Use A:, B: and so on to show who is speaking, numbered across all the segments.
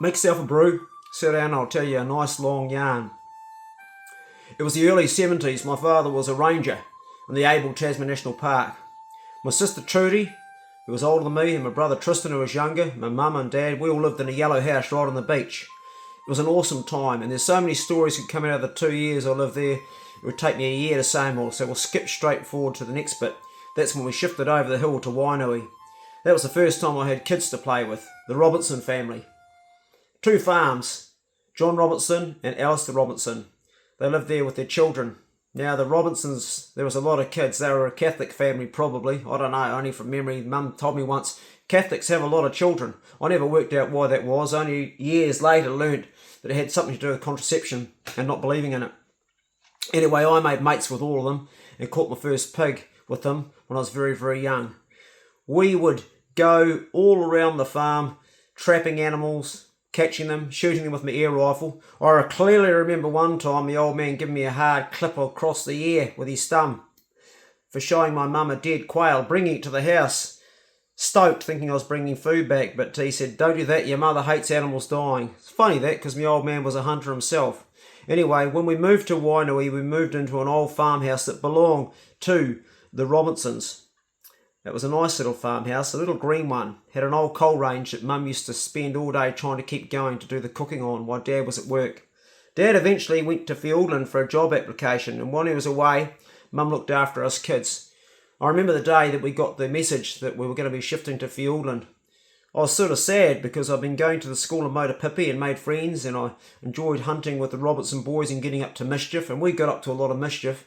A: Make yourself a brew, sit down and I'll tell you a nice long yarn. It was the early 70s. My father was a ranger in the Abel Tasman National Park. My sister Trudy, who was older than me, and my brother Tristan, who was younger, my mum and dad, we all lived in a yellow house right on the beach. It was an awesome time, and there's so many stories that come out of the 2 years I lived there. It would take me a year to say them all, so we'll skip straight forward to the next bit. That's when we shifted over the hill to Wainui. That was the first time I had kids to play with, the Robertson family. 2 farms, John Robertson and Alistair Robertson. They lived there with their children. Now the Robertsons, there was a lot of kids. They were a Catholic family probably. I don't know, only from memory. Mum told me once, Catholics have a lot of children. I never worked out why that was. Only years later learned that it had something to do with contraception and not believing in it. Anyway, I made mates with all of them and caught my first pig with them when I was very, very young. We would go all around the farm, trapping animals, catching them, shooting them with my air rifle. I clearly remember one time the old man giving me a hard clip across the ear with his thumb for showing my mum a dead quail, bringing it to the house, stoked, thinking I was bringing food back, but he said, "Don't do that, your mother hates animals dying." It's funny that, because my old man was a hunter himself. Anyway, when we moved to Wainui, we moved into an old farmhouse that belonged to the Robertsons. It was a nice little farmhouse, a little green one. Had an old coal range that Mum used to spend all day trying to keep going to do the cooking on while Dad was at work. Dad eventually went to Fiordland for a job application, and while he was away, Mum looked after us kids. I remember the day that we got the message that we were going to be shifting to Fiordland. I was sort of sad because I'd been going to the school in Motopippi and made friends, and I enjoyed hunting with the Robertson boys and getting up to mischief, and we got up to a lot of mischief.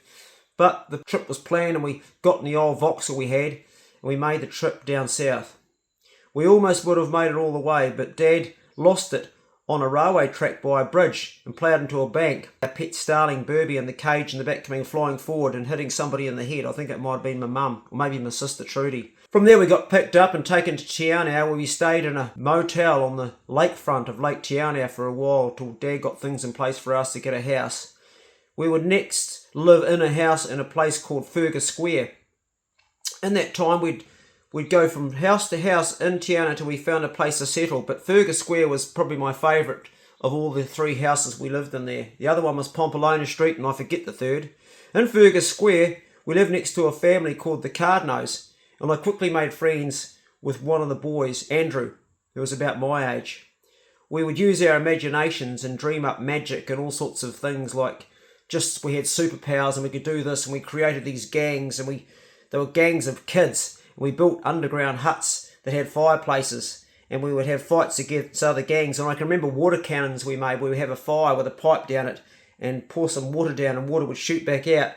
A: But the trip was planned and we got in the old Vauxhall we had, and we made the trip down south. We almost would have made it all the way, but Dad lost it on a railway track by a bridge and ploughed into a bank. A pet starling Burby in the cage in the back coming flying forward and hitting somebody in the head. I think it might have been my mum, or maybe my sister Trudy. From there we got picked up and taken to Te Anau, where we stayed in a motel on the lakefront of Lake Te Anau for a while till Dad got things in place for us to get a house. We would next live in a house in a place called Fergus Square. In that time, we'd go from house to house in Te Anau until we found a place to settle. But Fergus Square was probably my favourite of all the 3 houses we lived in there. The other one was Pompolona Street, and I forget the third. In Fergus Square, we lived next to a family called the Cardinals, and I quickly made friends with one of the boys, Andrew, who was about my age. We would use our imaginations and dream up magic and all sorts of things, like we had superpowers and we could do this, and we created these gangs, and they were gangs of kids. We built underground huts that had fireplaces, and we would have fights against other gangs. And I can remember water cannons we made where we would have a fire with a pipe down it and pour some water down, and water would shoot back out.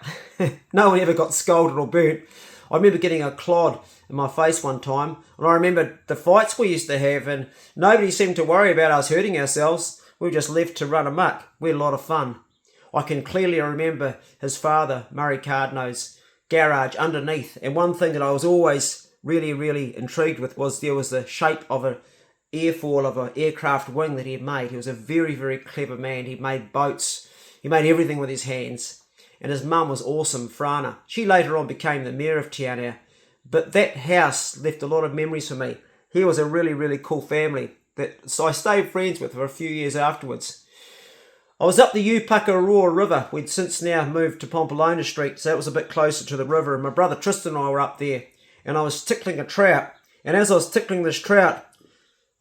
A: No one ever got scalded or burnt. I remember getting a clod in my face one time, and I remember the fights we used to have, and nobody seemed to worry about us hurting ourselves. We were just left to run amok. We had a lot of fun. I can clearly remember his father, Murray Cardno's garage underneath, and one thing that I was always really, really intrigued with was there was the shape of an airfoil of an aircraft wing that he had made. He was a very, very clever man. He made boats. He made everything with his hands. And his mum was awesome, Frana. She later on became the mayor of Te Anau. But that house left a lot of memories for me. He was a really, really cool family. So I stayed friends with for a few years afterwards. I was up the Upakaroa River. We'd since now moved to Pompolona Street, so that was a bit closer to the river. And my brother Tristan and I were up there, and I was tickling a trout. And as I was tickling this trout,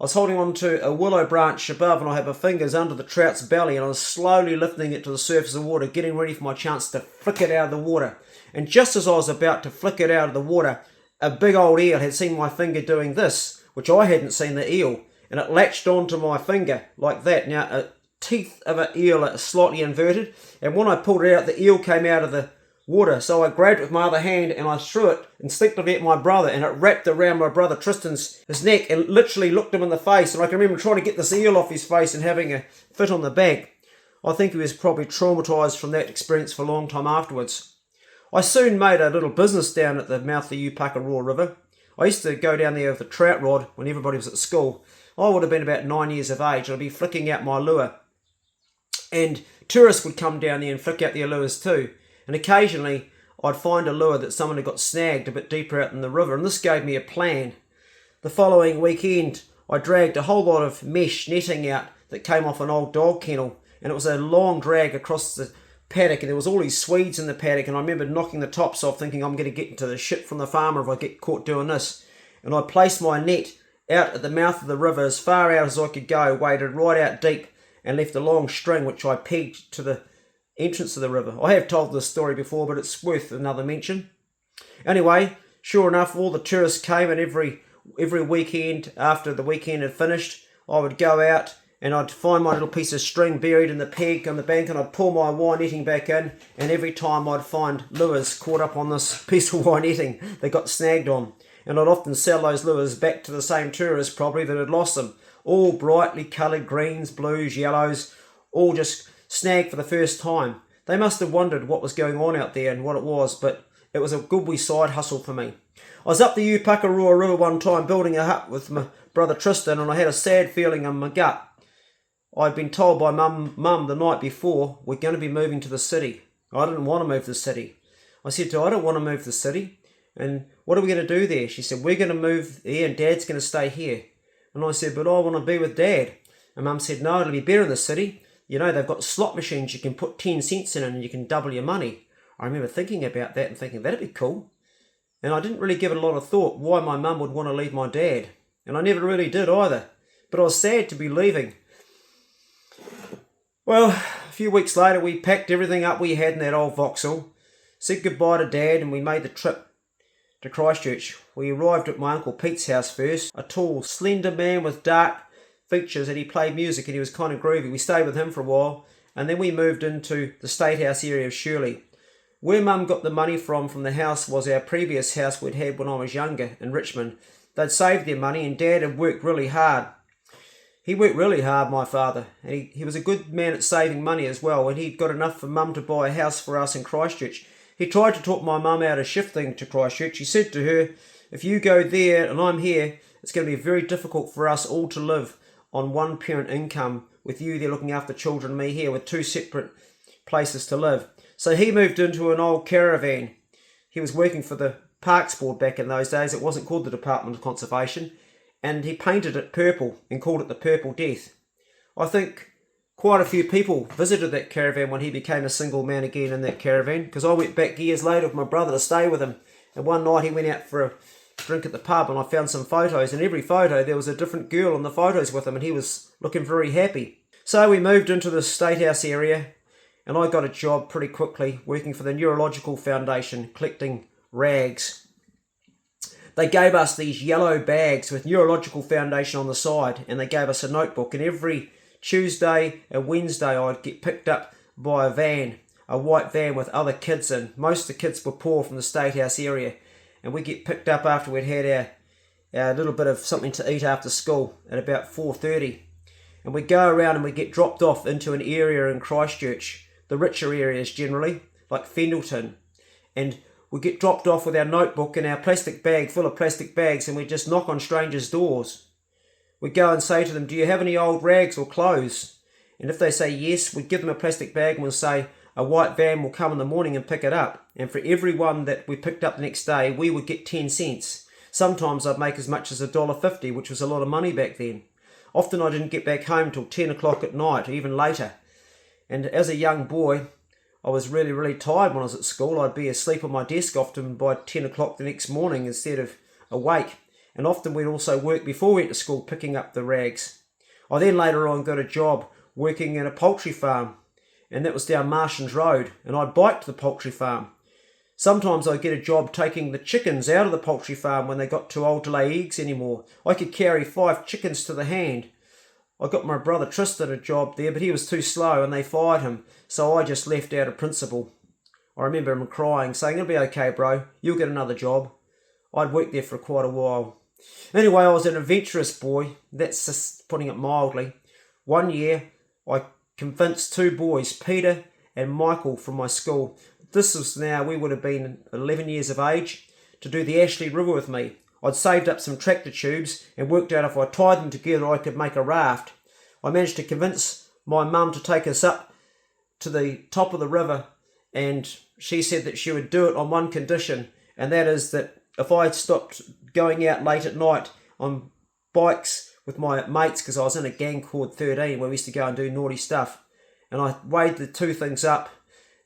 A: I was holding on to a willow branch above, and I had my fingers under the trout's belly, and I was slowly lifting it to the surface of the water, getting ready for my chance to flick it out of the water. And just as I was about to flick it out of the water, a big old eel had seen my finger doing this, which I hadn't seen the eel, and it latched onto my finger like that. Now, teeth of an eel are slightly inverted, and when I pulled it out, the eel came out of the water. So I grabbed it with my other hand and I threw it instinctively at my brother, and it wrapped around my brother Tristan's neck and literally looked him in the face. And I can remember trying to get this eel off his face and having a fit on the back. I think he was probably traumatised from that experience for a long time afterwards. I soon made a little business down at the mouth of the Upakaroa River. I used to go down there with a trout rod when everybody was at school. I would have been about 9 years of age. I'd be flicking out my lure. And tourists would come down there and flick out their lures too. And occasionally I'd find a lure that someone had got snagged a bit deeper out in the river, and this gave me a plan. The following weekend I dragged a whole lot of mesh netting out that came off an old dog kennel, and it was a long drag across the paddock, and there was all these Swedes in the paddock, and I remember knocking the tops off thinking I'm going to get into the shit from the farmer if I get caught doing this. And I placed my net out at the mouth of the river as far out as I could go, waded right out deep, and left a long string which I pegged to the entrance of the river. I have told this story before, but it's worth another mention. Anyway, sure enough, all the tourists came, and every weekend after the weekend had finished, I would go out and I'd find my little piece of string buried in the peg on the bank, and I'd pull my wire netting back in, and every time I'd find lures caught up on this piece of wire netting they got snagged on. And I'd often sell those lures back to the same tourists probably that had lost them. All brightly coloured greens, blues, yellows, all just snagged for the first time. They must have wondered what was going on out there and what it was, but it was a good wee side hustle for me. I was up the Upakarua River one time building a hut with my brother Tristan, and I had a sad feeling in my gut. I'd been told by Mum the night before, we're going to be moving to the city. I didn't want to move to the city. I said to her, I don't want to move to the city. And what are we going to do there? She said, we're going to move here and Dad's going to stay here. And I said, but I want to be with Dad. And Mum said, no, it'll be better in the city. You know, they've got slot machines you can put 10 cents in and you can double your money. I remember thinking about that and thinking, that'd be cool. And I didn't really give it a lot of thought why my mum would want to leave my dad. And I never really did either. But I was sad to be leaving. Well, a few weeks later, we packed everything up we had in that old Vauxhall, said goodbye to Dad, and we made the trip to Christchurch. We arrived at my Uncle Pete's house first, a tall, slender man with dark features, and he played music and he was kind of groovy. We stayed with him for a while, and then we moved into the State House area of Shirley. Where Mum got the money from the house was our previous house we'd had when I was younger in Richmond. They'd saved their money and Dad had worked really hard. He worked really hard, my father, and he was a good man at saving money as well, and he'd got enough for Mum to buy a house for us in Christchurch. He tried to talk my mum out of shifting to Christchurch. He said to her, if you go there and I'm here, it's going to be very difficult for us all to live on one parent income, with you there looking after children and me here with two separate places to live. So he moved into an old caravan. He was working for the Parks Board back in those days. It wasn't called the Department of Conservation. And he painted it purple and called it the Purple Death. I think quite a few people visited that caravan when he became a single man again in that caravan, because I went back years later with my brother to stay with him. And one night he went out for a drink at the pub and I found some photos, and every photo there was a different girl in the photos with him, and he was looking very happy. So we moved into the State House area, and I got a job pretty quickly working for the Neurological Foundation, collecting rags. They gave us these yellow bags with Neurological Foundation on the side, and they gave us a notebook, and every Tuesday and Wednesday I'd get picked up by a van, a white van with other kids in. Most of the kids were poor from the State House area, and we get picked up after we'd had our little bit of something to eat after school at about 4:30. And we go around and we get dropped off into an area in Christchurch, the richer areas generally, like Fendleton, and we get dropped off with our notebook and our plastic bag full of plastic bags, and we just knock on strangers' doors. We go and say to them, do you have any old rags or clothes? And if they say yes, we give them a plastic bag and we'll say a white van will come in the morning and pick it up. And for every one that we picked up the next day, we would get 10 cents. Sometimes I'd make as much as $1.50, which was a lot of money back then. Often I didn't get back home till 10 o'clock at night, or even later. And as a young boy, I was really, really tired when I was at school. I'd be asleep on my desk often by 10 o'clock the next morning instead of awake. And often we'd also work before we went to school picking up the rags. I then later on got a job working in a poultry farm, and that was down Martians Road, and I'd bike to the poultry farm. Sometimes I'd get a job taking the chickens out of the poultry farm when they got too old to lay eggs anymore. I could carry 5 chickens to the hand. I got my brother Tristan a job there, but he was too slow and they fired him, so I just left out of principle. I remember him crying, saying, it'll be okay, bro, you'll get another job. I'd worked there for quite a while. Anyway, I was an adventurous boy, that's just putting it mildly. One year, I convinced 2 boys, Peter and Michael, from my school, this was now, we would have been 11 years of age, to do the Ashley River with me. I'd saved up some tractor tubes and worked out if I tied them together I could make a raft. I managed to convince my mum to take us up to the top of the river, and she said that she would do it on one condition, and that is that if I stopped going out late at night on bikes with my mates because I was in a gang called 13 where we used to go and do naughty stuff. And I weighed the two things up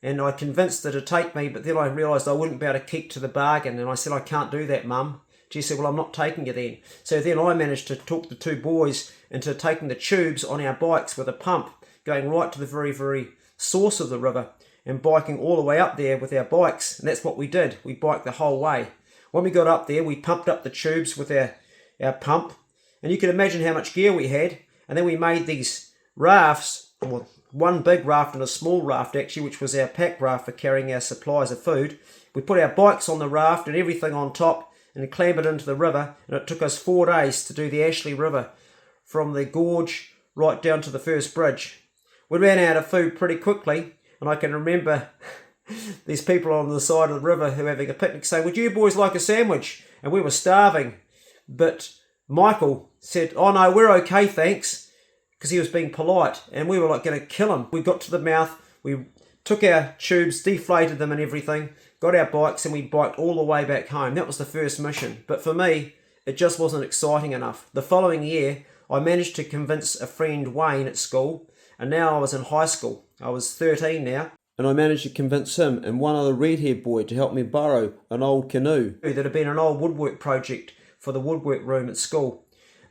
A: and I convinced her to take me, but then I realised I wouldn't be able to keep to the bargain. And I said, I can't do that, Mum. She said, well, I'm not taking you then. So then I managed to talk the two boys into taking the tubes on our bikes with a pump, going right to the very, very source of the river and biking all the way up there with our bikes. And that's what we did. We biked the whole way. When we got up there, we pumped up the tubes with our pump. And you can imagine how much gear we had. And then we made these rafts, well, one big raft and a small raft actually, which was our pack raft for carrying our supplies of food. We put our bikes on the raft and everything on top and clambered into the river, and it took us 4 days to do the Ashley River from the gorge right down to the first bridge. We ran out of food pretty quickly, and I can remember these people on the side of the river who were having a picnic saying, would you boys like a sandwich? And we were starving, but Michael said, oh no, we're okay, thanks, because he was being polite, and we were like going to kill him. We got to the mouth, we took our tubes, deflated them and everything, got our bikes, and we biked all the way back home. That was the first mission. But for me, it just wasn't exciting enough. The following year, I managed to convince a friend, Wayne, at school, and now I was in high school. I was 13 now, and I managed to convince him and one other red-haired boy to help me borrow an old canoe that had been an old woodwork project for the woodwork room at school.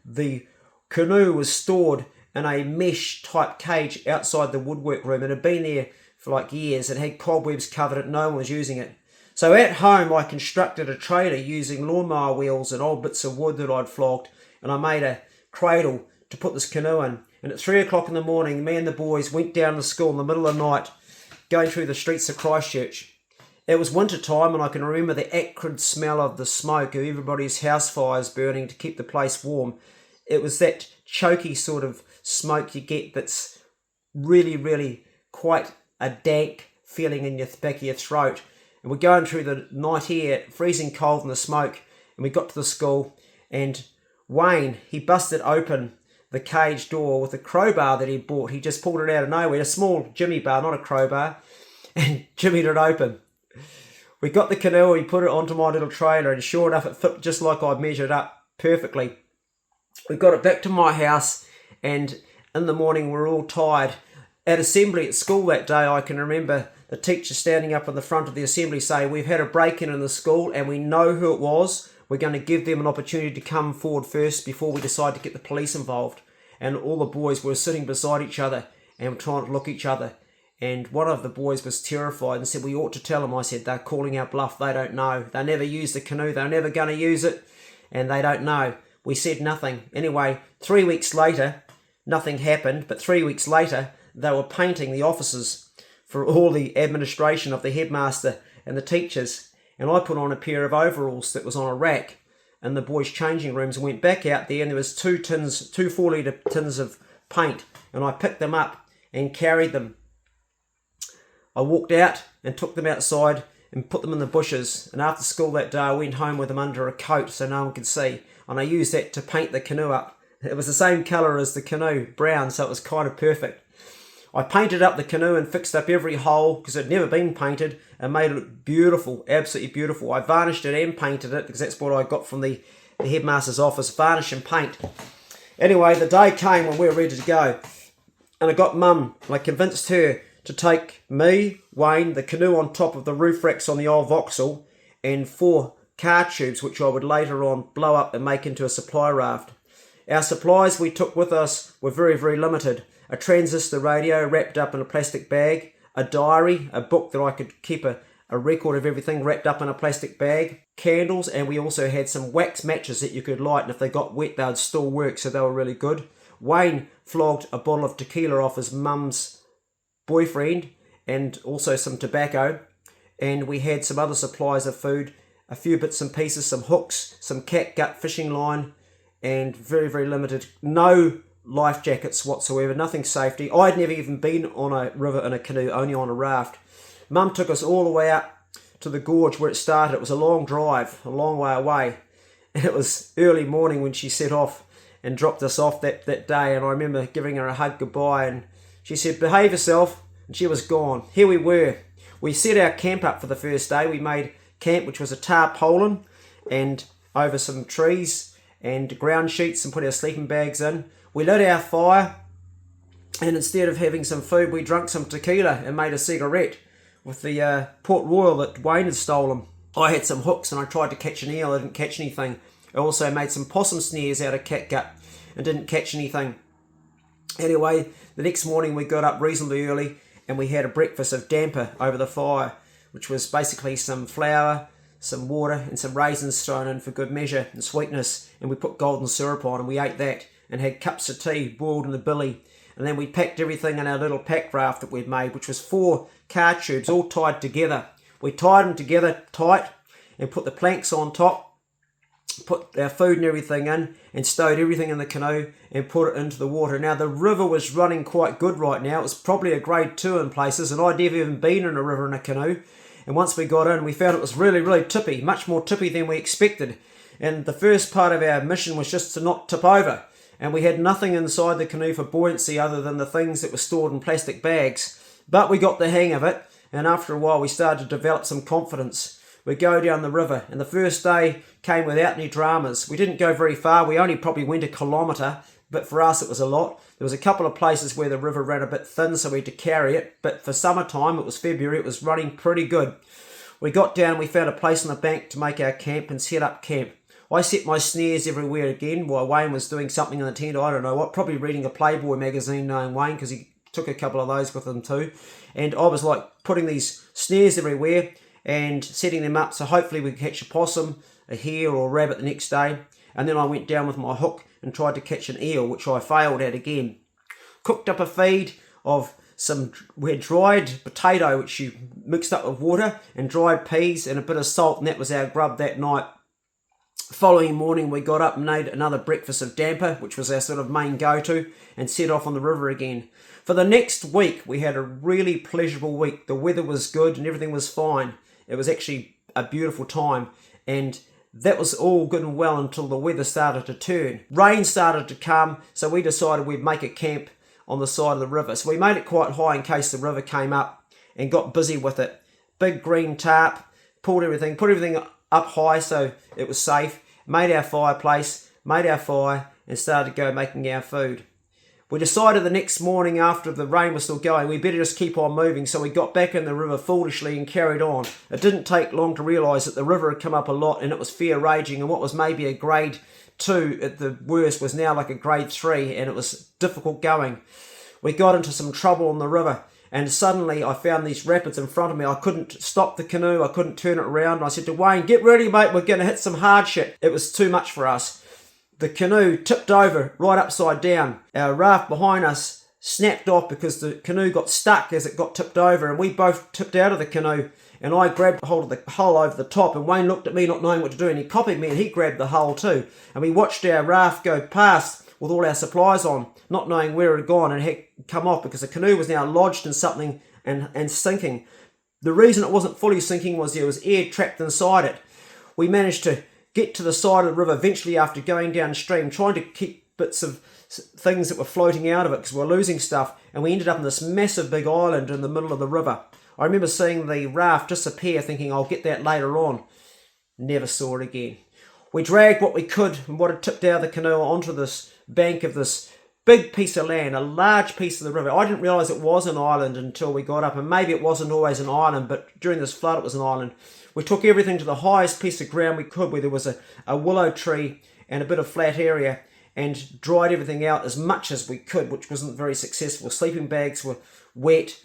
A: The canoe was stored in a mesh-type cage outside the woodwork room. It had been there for like years. It had cobwebs covered it. No one was using it. So at home, I constructed a trailer using lawnmower wheels and old bits of wood that I'd flogged, and I made a cradle to put this canoe in. And at 3 o'clock in the morning, me and the boys went down to school in the middle of the night, going through the streets of Christchurch. It was winter time, and I can remember the acrid smell of the smoke of everybody's house fires burning to keep the place warm. It was that choky sort of smoke you get that's really, really quite a dank feeling in your back of your throat. And we're going through the night air, freezing cold in the smoke, and we got to the school, and Wayne, he busted open the cage door with a crowbar that he'd bought. He just pulled it out of nowhere, a small jimmy bar, not a crowbar, and jimmied it open. We got the canoe, we put it onto my little trailer, and sure enough, it fit just like I'd measured up perfectly. We got it back to my house, and in the morning we're all tired. At assembly at school that day, I can remember the teacher standing up in the front of the assembly saying, we've had a break-in in the school and we know who it was. We're going to give them an opportunity to come forward first before we decide to get the police involved. And all the boys were sitting beside each other and trying to look at each other. And one of the boys was terrified and said, we ought to tell them. I said, they're calling our bluff. They don't know. They never used the canoe. They're never going to use it. And they don't know. We said nothing. Anyway, 3 weeks later, nothing happened. But 3 weeks later, they were painting the offices for all the administration of the headmaster and the teachers. And I put on a pair of overalls that was on a rack in the boys' changing rooms and went back out there, and there was two 4-litre tins of paint, and I picked them up and carried them. I walked out and took them outside and put them in the bushes, and after school that day I went home with them under a coat so no one could see, and I used that to paint the canoe up. It was the same colour as the canoe, brown, so it was kind of perfect. I painted up the canoe and fixed up every hole because it had never been painted and made it look beautiful, absolutely beautiful. I varnished it and painted it because that's what I got from the headmaster's office, varnish and paint. Anyway, the day came when we were ready to go, and I got Mum and I convinced her to take me, Wayne, the canoe on top of the roof racks on the old Vauxhall, and 4 car tubes which I would later on blow up and make into a supply raft. Our supplies we took with us were very, very limited. A transistor radio wrapped up in a plastic bag, a diary, a book that I could keep a record of everything wrapped up in a plastic bag, candles, and we also had some wax matches that you could light, and if they got wet they would still work, so they were really good. Wayne flogged a bottle of tequila off his mum's boyfriend and also some tobacco, and we had some other supplies of food, a few bits and pieces, some hooks, some catgut fishing line, and very, very limited, no life jackets whatsoever, nothing safety. I'd never even been on a river in a canoe, only on a raft. Mum took us all the way up to the gorge where it started. It was a long drive, a long way away, and it was early morning when she set off and dropped us off that day, and I remember giving her a hug goodbye, and she said, behave yourself, and she was gone. Here we were. We set our camp up for the first day. We made camp, which was a tarpaulin and over some trees, and ground sheets and put our sleeping bags in. We lit our fire, and instead of having some food, we drank some tequila and made a cigarette with the Port Royal that Wayne had stolen. I had some hooks and I tried to catch an eel. I didn't catch anything. I also made some possum snares out of catgut and didn't catch anything. Anyway, the next morning we got up reasonably early and we had a breakfast of damper over the fire, which was basically some flour, some water and some raisins thrown in for good measure and sweetness, and we put golden syrup on and we ate that and had cups of tea boiled in the billy. And then we packed everything in our little pack raft that we'd made, which was 4 car tubes all tied together. We tied them together tight and put the planks on top, put our food and everything in, and stowed everything in the canoe and put it into the water. Now the river was running quite good right now. It was probably a grade 2 in places, and I'd never even been in a river in a canoe. And once we got in, we found it was really, really tippy, much more tippy than we expected. And the first part of our mission was just to not tip over. And we had nothing inside the canoe for buoyancy other than the things that were stored in plastic bags. But we got the hang of it, and after a while we started to develop some confidence. We go down the river, and the first day came without any dramas. We didn't go very far. We only probably went a kilometre, but for us it was a lot. There was a couple of places where the river ran a bit thin, so we had to carry it. But for summertime, it was February, it was running pretty good. We got down, we found a place on the bank to make our camp and set up camp. I set my snares everywhere again while Wayne was doing something in the tent. I don't know what, probably reading a Playboy magazine, knowing Wayne, because he took a couple of those with him too. And I was like putting these snares everywhere and setting them up so hopefully we could catch a possum, a hare or a rabbit the next day. And then I went down with my hook and tried to catch an eel, which I failed at again. Cooked up a feed of we had dried potato, which you mixed up with water, and dried peas and a bit of salt, and that was our grub that night. Following morning we got up and made another breakfast of damper, which was our sort of main go-to, and set off on the river again. For the next week we had a really pleasurable week. The weather was good and everything was fine. It was actually a beautiful time, and that was all good and well until the weather started to turn. Rain started to come, so we decided we'd make a camp on the side of the river. So we made it quite high in case the river came up and got busy with it. Big green tarp, put everything up high so it was safe, made our fireplace, made our fire, and started to go making our food. We decided the next morning after the rain was still going, we better just keep on moving, so we got back in the river foolishly and carried on. It didn't take long to realise that the river had come up a lot and it was fair raging, and what was maybe a grade 2 at the worst was now like a grade 3, and it was difficult going. We got into some trouble on the river, and suddenly I found these rapids in front of me. I couldn't stop the canoe, I couldn't turn it around, and I said to Wayne, "Get ready mate, we're going to hit some hard shit." It was too much for us. The canoe tipped over right upside down. Our raft behind us snapped off because the canoe got stuck as it got tipped over, and we both tipped out of the canoe, and I grabbed hold of the hull over the top, and Wayne looked at me not knowing what to do, and he copied me and he grabbed the hull too, and we watched our raft go past with all our supplies on, not knowing where it had gone and had come off because the canoe was now lodged in something and sinking. The reason it wasn't fully sinking was there was air trapped inside it. We managed to get to the side of the river eventually after going downstream, trying to keep bits of things that were floating out of it because we were losing stuff, and we ended up in this massive big island in the middle of the river. I remember seeing the raft disappear, thinking I'll get that later on. Never saw it again. We dragged what we could and what had tipped out of the canoe onto this bank of this big piece of land, a large piece of the river. I didn't realise it was an island until we got up, and maybe it wasn't always an island, but during this flood it was an island. We took everything to the highest piece of ground we could, where there was a willow tree and a bit of flat area, and dried everything out as much as we could, which wasn't very successful. Sleeping bags were wet.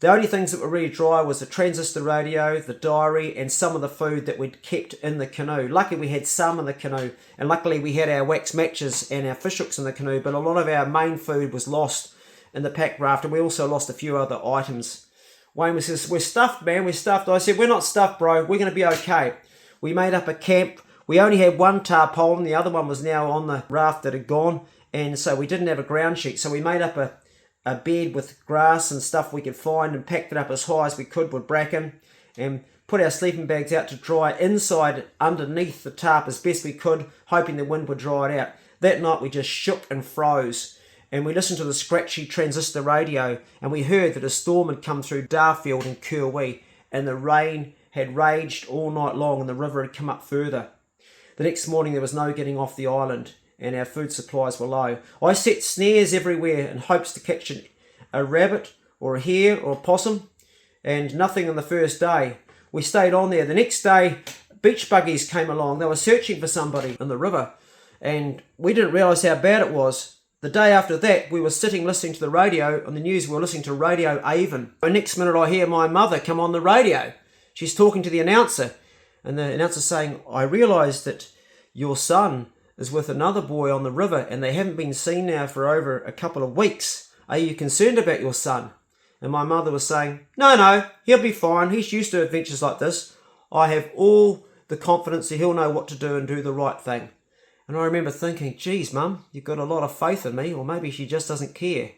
A: The only things that were really dry was the transistor radio, the diary, and some of the food that we'd kept in the canoe. Luckily we had some in the canoe, and luckily we had our wax matches and our fish hooks in the canoe, but a lot of our main food was lost in the pack raft, and we also lost a few other items. Wayne says, "We're stuffed, man, we're stuffed." I said, "We're not stuffed, bro, we're going to be okay." We made up a camp. We only had one tarpaulin, the other one was now on the raft that had gone, and so we didn't have a ground sheet, so we made up a bed with grass and stuff we could find and packed it up as high as we could with bracken, and put our sleeping bags out to dry inside underneath the tarp as best we could, hoping the wind would dry it out. That night we just shook and froze, and we listened to the scratchy transistor radio, and we heard that a storm had come through Darfield and Kirwee, and the rain had raged all night long and the river had come up further. The next morning there was no getting off the island and our food supplies were low. I set snares everywhere in hopes to catch a rabbit or a hare or a possum, and nothing on the first day. We stayed on there. The next day, beach buggies came along. They were searching for somebody in the river, and we didn't realise how bad it was. The day after that, we were sitting listening to the radio on the news. We were listening to Radio Avon. The next minute, I hear my mother come on the radio. She's talking to the announcer, and the announcer's saying, "I realised that your son is with another boy on the river, and they haven't been seen now for over a couple of weeks. Are you concerned about your son?" And my mother was saying, no, he'll be fine. He's used to adventures like this. I have all the confidence that he'll know what to do and do the right thing. And I remember thinking, geez, Mum, you've got a lot of faith in me, or maybe she just doesn't care.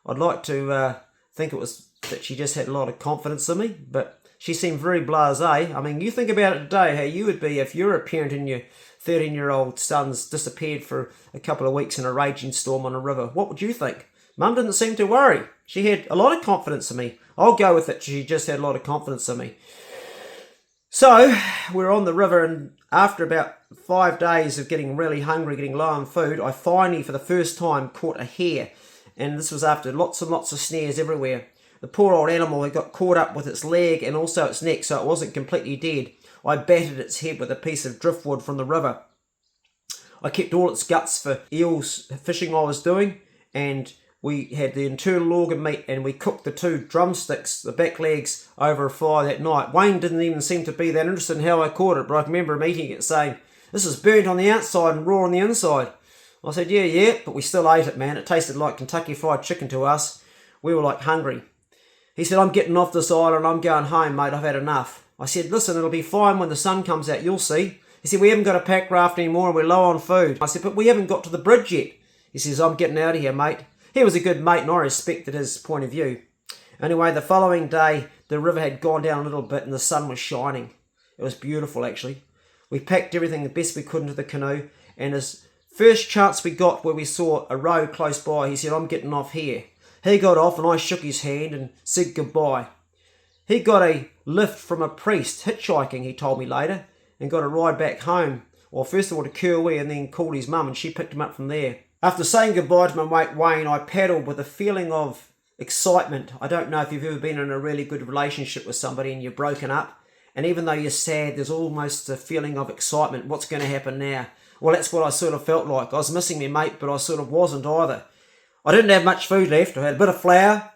A: I'd like to think it was that she just had a lot of confidence in me, but she seemed very blasé. I mean, you think about it today, how you would be if you're a parent and your 13-year-old son's disappeared for a couple of weeks in a raging storm on a river. What would you think? Mum didn't seem to worry. She had a lot of confidence in me. I'll go with it. She just had a lot of confidence in me. So we're on the river, and after about 5 days of getting really hungry, getting low on food, I finally, for the first time, caught a hare. And this was after lots and lots of snares everywhere. The poor old animal had got caught up with its leg and also its neck, so it wasn't completely dead. I battered its head with a piece of driftwood from the river. I kept all its guts for eels fishing I was doing, and we had the internal organ meat, and we cooked the 2 drumsticks, the back legs, over a fire that night. Wayne didn't even seem to be that interested in how I caught it, but I can remember him eating it saying, "This is burnt on the outside and raw on the inside." I said, yeah, but we still ate it, man. It tasted like Kentucky Fried Chicken to us. We were like hungry. He said, "I'm getting off this island. I'm going home, mate. I've had enough." I said, "Listen, it'll be fine when the sun comes out. You'll see." He said, "We haven't got a pack raft anymore and we're low on food." I said, "But we haven't got to the bridge yet." He says, "I'm getting out of here, mate." He was a good mate and I respected his point of view. Anyway, the following day, the river had gone down a little bit and the sun was shining. It was beautiful, actually. We packed everything the best we could into the canoe, and as first chance we got where we saw a road close by, he said, "I'm getting off here." He got off and I shook his hand and said goodbye. He got a lift from a priest, hitchhiking, he told me later, and got a ride back home. Well, first of all to Kirwee, and then called his mum and she picked him up from there. After saying goodbye to my mate Wayne, I paddled with a feeling of excitement. I don't know if you've ever been in a really good relationship with somebody and you're broken up, and even though you're sad, there's almost a feeling of excitement. What's going to happen now? Well, that's what I sort of felt like. I was missing my mate, but I sort of wasn't either. I didn't have much food left. I had a bit of flour,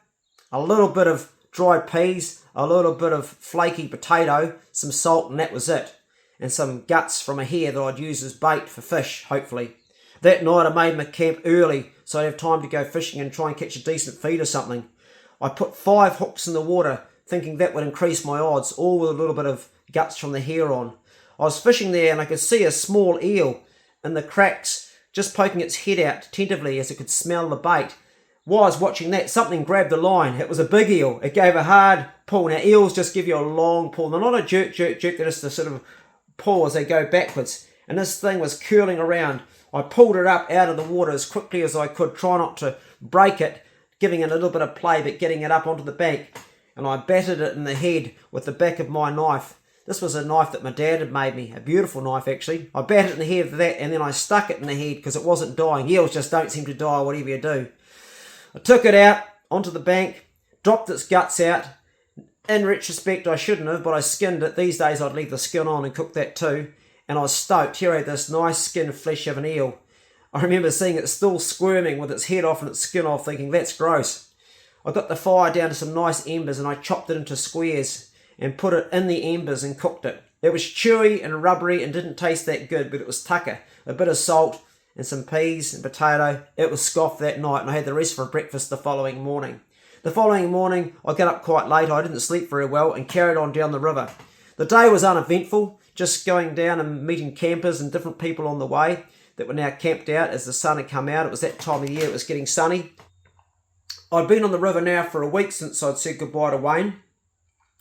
A: a little bit of dried peas, a little bit of flaky potato, some salt, and that was it. And some guts from a hare that I'd use as bait for fish, hopefully. That night I made my camp early so I'd have time to go fishing and try and catch a decent feed or something. I put 5 hooks in the water thinking that would increase my odds, all with a little bit of guts from the hare on. I was fishing there and I could see a small eel in the cracks just poking its head out tentatively as it could smell the bait. While I was watching that, something grabbed the line. It was a big eel. It gave a hard pull. Now eels just give you a long pull. They're not a jerk. They're just a sort of pull as they go backwards. And this thing was curling around. I pulled it up out of the water as quickly as I could, try not to break it, giving it a little bit of play, but getting it up onto the bank. And I battered it in the head with the back of my knife. This was a knife that my dad had made me, a beautiful knife actually. I battered it in the head with that, and then I stuck it in the head because it wasn't dying. Eels just don't seem to die, whatever you do. I took it out onto the bank, dropped its guts out. In retrospect, I shouldn't have, but I skinned it. These days I'd leave the skin on and cook that too. And I was stoked. Here I had this nice skinned flesh of an eel. I remember seeing it still squirming with its head off and its skin off, thinking, that's gross. I got the fire down to some nice embers and I chopped it into squares and put it in the embers and cooked it. It was chewy and rubbery and didn't taste that good, but it was tucker. A bit of salt and some peas and potato. It was scoffed that night, and I had the rest for breakfast the following morning. The following morning, I got up quite late. I didn't sleep very well and carried on down the river. The day was uneventful, just going down and meeting campers and different people on the way that were now camped out as the sun had come out. It was that time of year, it was getting sunny. I'd been on the river now for a week since I'd said goodbye to Wayne,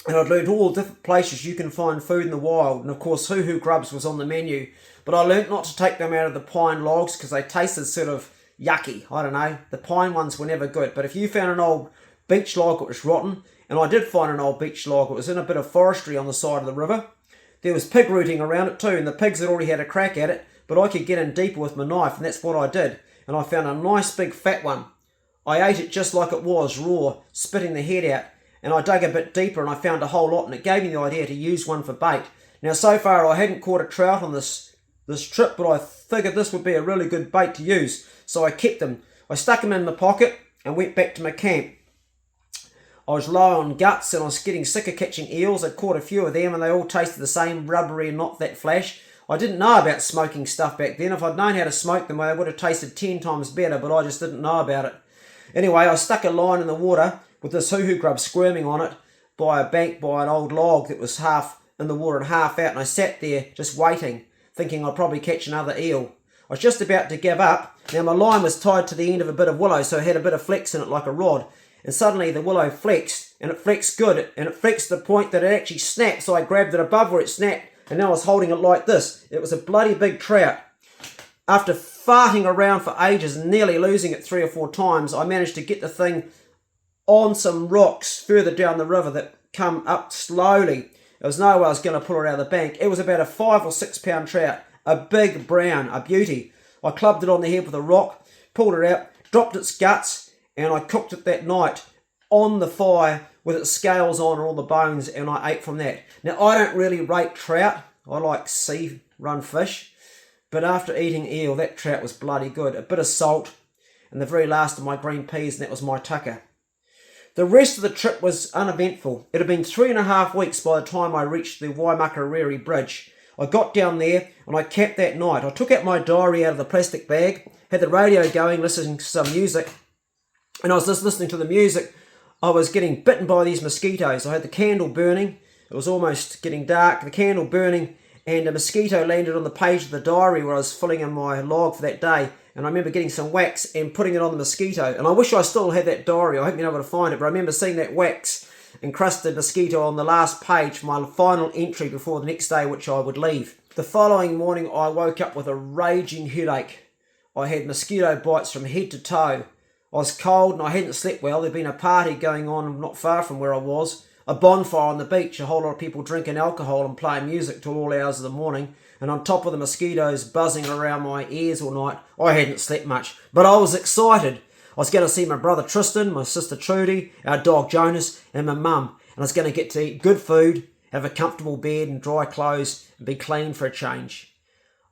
A: and I'd learned all the different places you can find food in the wild, and of course hoo-hoo grubs was on the menu, but I learnt not to take them out of the pine logs because they tasted sort of yucky. I don't know, the pine ones were never good, but if you found an old beech log, it was rotten, and I did find an old beech log. It was in a bit of forestry on the side of the river. There was pig rooting around it too, and the pigs had already had a crack at it, but I could get in deeper with my knife, and that's what I did. And I found a nice big fat one. I ate it just like it was, raw, spitting the head out, and I dug a bit deeper and I found a whole lot, and it gave me the idea to use one for bait. Now so far I hadn't caught a trout on this trip, but I figured this would be a really good bait to use, so I kept them. I stuck them in my pocket and went back to my camp. I was low on guts and I was getting sick of catching eels. I'd caught a few of them and they all tasted the same, rubbery and not that flash. I didn't know about smoking stuff back then. If I'd known how to smoke them, they would have tasted 10 times better, but I just didn't know about it. Anyway, I stuck a line in the water with this hoo-hoo grub squirming on it by a bank by an old log that was half in the water and half out, and I sat there just waiting, thinking I'd probably catch another eel. I was just about to give up. Now my line was tied to the end of a bit of willow, so it had a bit of flex in it like a rod. And suddenly the willow flexed, and it flexed good, and it flexed to the point that it actually snapped, so I grabbed it above where it snapped, and now I was holding it like this. It was a bloody big trout. After farting around for ages and nearly losing it 3 or 4 times, I managed to get the thing on some rocks further down the river that come up slowly. There was no way I was going to pull it out of the bank. It was about a 5 or 6 pound trout, a big brown, a beauty. I clubbed it on the head with a rock, pulled it out, dropped its guts, and I cooked it that night on the fire with its scales on and all the bones, and I ate from that. Now, I don't really rate trout. I like sea-run fish. But after eating eel, that trout was bloody good. A bit of salt and the very last of my green peas, and that was my tucker. The rest of the trip was uneventful. It had been 3.5 weeks by the time I reached the Waimakariri Bridge. I got down there and I camped that night. I took out my diary out of the plastic bag, had the radio going, listening to some music, and I was just listening to the music. I was getting bitten by these mosquitoes. I had the candle burning. It was almost getting dark. The candle burning, and a mosquito landed on the page of the diary where I was filling in my log for that day. And I remember getting some wax and putting it on the mosquito. And I wish I still had that diary. I hope you're able to find it. But I remember seeing that wax encrusted mosquito on the last page for my final entry before the next day, which I would leave. The following morning, I woke up with a raging headache. I had mosquito bites from head to toe. I was cold and I hadn't slept well. There'd been a party going on not far from where I was. A bonfire on the beach, a whole lot of people drinking alcohol and playing music till all hours of the morning. And on top of the mosquitoes buzzing around my ears all night, I hadn't slept much. But I was excited. I was going to see my brother Tristan, my sister Trudy, our dog Jonas, and my mum. And I was going to get to eat good food, have a comfortable bed and dry clothes, and be clean for a change.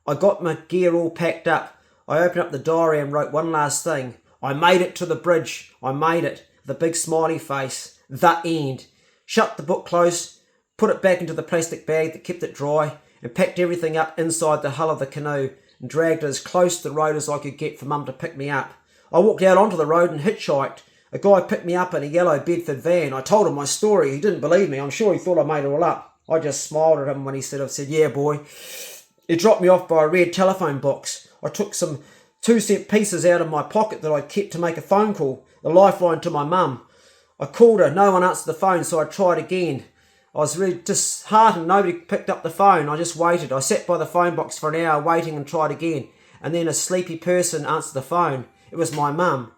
A: I got my gear all packed up. I opened up the diary and wrote one last thing. I made it to the bridge. I made it. The big smiley face. The end. Shut the book close, put it back into the plastic bag that kept it dry, and packed everything up inside the hull of the canoe and dragged it as close to the road as I could get for Mum to pick me up. I walked out onto the road and hitchhiked. A guy picked me up in a yellow Bedford van. I told him my story. He didn't believe me. I'm sure he thought I made it all up. I just smiled at him when he said, I said, yeah, boy. He dropped me off by a red telephone box. I took some 2-cent pieces out of my pocket that I kept to make a phone call, the lifeline to my mum. I called her, no one answered the phone, so I tried again. I was really disheartened, nobody picked up the phone. I just waited. I sat by the phone box for an hour waiting and tried again. And then a sleepy person answered the phone. It was my mum.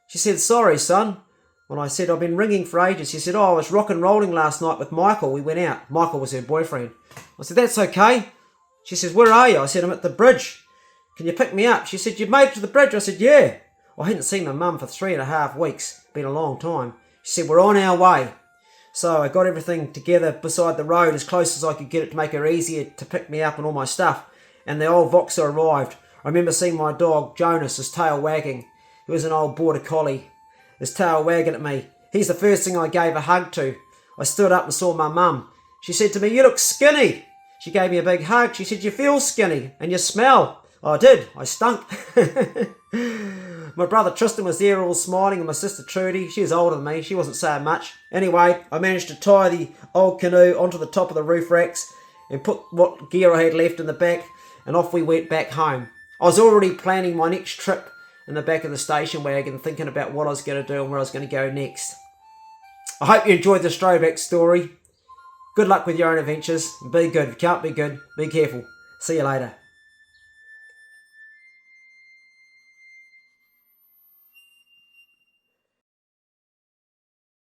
A: She said, sorry, son. When I said, I've been ringing for ages, she said, I was rock and rolling last night with Michael. We went out. Michael was her boyfriend. I said, that's okay. She says, where are you? I said, I'm at the bridge. Can you pick me up? She said, you've made it to the bridge. I said, yeah. I hadn't seen my mum for 3.5 weeks. Been a long time. She said, we're on our way. So I got everything together beside the road as close as I could get it to make it easier to pick me up and all my stuff. And the old Voxer arrived. I remember seeing my dog, Jonas, his tail wagging. He was an old border collie. His tail wagging at me. He's the first thing I gave a hug to. I stood up and saw my mum. She said to me, you look skinny. She gave me a big hug. She said, you feel skinny and you smell. I did. I stunk. My brother Tristan was there all smiling, and my sister Trudy, she was older than me, she wasn't saying much. Anyway, I managed to tie the old canoe onto the top of the roof racks and put what gear I had left in the back, and off we went back home. I was already planning my next trip in the back of the station wagon, thinking about what I was going to do and where I was going to go next. I hope you enjoyed this throwback story. Good luck with your own adventures. Be good. If you can't be good, be careful. See you later.